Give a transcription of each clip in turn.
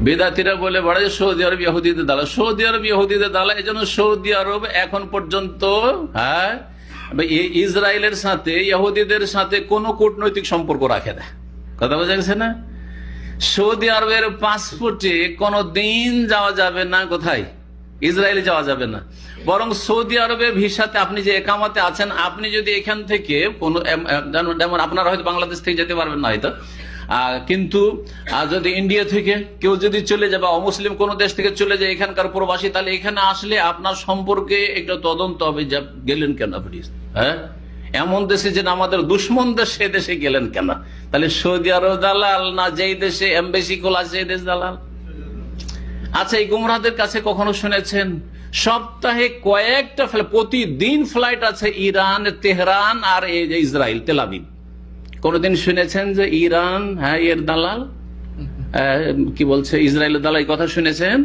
বেদাতিরা বলে বেড়ায় সৌদি আরব ইহুদিদের দালাল, সৌদি আরব ইহুদিদের দালাল। এই জন্য সৌদি আরব এখন পর্যন্ত ইসরায়েলের সাথে ইহুদিদের সাথে কোনো কূটনৈতিক সম্পর্ক রাখে না। কথা বোঝা গেছে না? সৌদি আরবের পাসপোর্টে কোনো দিন যাওয়া যাবে না, কোথায়? ইসরায়েলে যাওয়া যাবে না। বরং সৌদি আরবের ভিসাতে আপনি যে একামাতে আছেন, আপনি যদি এখান থেকে কোনো, যেমন আপনারা হয়তো বাংলাদেশ থেকে যেতে পারবেন না হয়তো, কিন্তু যদি ইন্ডিয়া থেকে কেউ যদি চলে যায় বা অমুসলিম কোন দেশ থেকে চলে যায় এখানকার প্রবাসী, তাহলে এখানে আসলে আপনার সম্পর্কে একটা তদন্ত হবে, যা গেলেন কেন আপনি, হ্যাঁ এমন দেশে যেন আমাদের দুশ্মন দেশ, সে দেশে গেলেন কেন? তাহলে সৌদি আরব দালাল না যেই দেশে এমবেসি খোলা সেই দেশ দালাল? আচ্ছা, এই গুমরাহদের কাছে কখনো শুনেছেন সপ্তাহে কয়েকটা প্রতিদিন ফ্লাইট আছে ইরান, তেহরান আর এই যে ইসরায়েল, তেল আবিব? কোনদিন শুনেছেন যে ইরান এর দালাল, কি বলছে ইসরায়েলের দালাল? এই কথা শুনেছেন?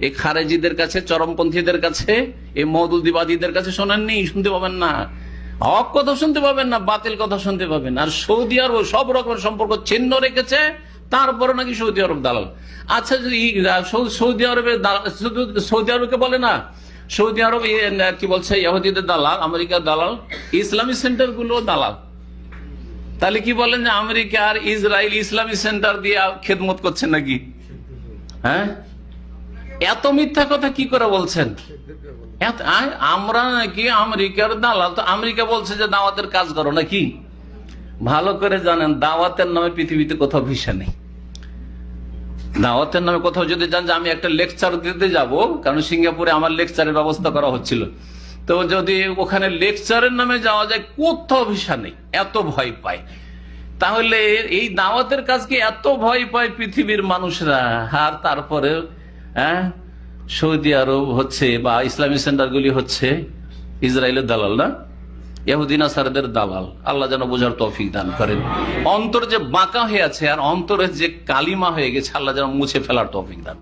এই খারেজিদের কাছে, চরমপন্থীদের কাছে, এই মওদুদিবাদীদের কাছে শোনেননি? শুনতে পাবেন না। হক কথা শুনতে পাবেন না, বাতিল কথা শুনতে পাবেন। আর সৌদি আরব সব রকমের সম্পর্ক ছিন্ন রেখেছে, তারপরে নাকি সৌদি আরব দালাল। আচ্ছা, যদি সৌদি আরবের সৌদি আরবকে বলে না সৌদি আরব কি বলছে ইহুদিদের দালাল, আমেরিকার দালাল, ইসলামী সেন্টার গুলো দালাল, তাহলে কি বলেন যে আমেরিকা আর ইসরায়েল ইসলামী সেন্টার দিয়ে খেদমত করছেন নাকি? হ্যাঁ, এত মিথ্যা কথা কি করে বলছেন? আমরা নাকি আমেরিকার দালাল? তো আমেরিকা বলছে যে দাওয়াতের কাজ করো নাকি? ভালো করে জানেন, দাওয়াতের নামে পৃথিবীতে কোথাও ভিসা নেই। দাওয়াতের নামে কোথাও যদি জান যে আমি একটা লেকচার দিতে যাব, কারণ সিঙ্গাপুরে আমার লেকচারের ব্যবস্থা করা হচ্ছিল, তো যদি ওখানে লেকচারের নামে যাওয়া যায়, কোথাও ভিসা নেই, এত ভয় পায়। তাহলে এই দাওয়াতের কাজকে এত ভয় পায় পৃথিবীর মানুষরা, আর তারপরে সৌদি আরব হচ্ছে বা ইসলামী সেন্টারগুলি হচ্ছে ইসরায়েলের দালাল না, ইহুদি নাসারাদের দালাল। আল্লাহ যেন বোঝার তৌফিক দান করেন। অন্তর যে বাঁকা হয়ে আছে আর অন্তরে যে কালিমা হয়ে গেছে, আল্লাহ যেন মুছে ফেলার তৌফিক দান।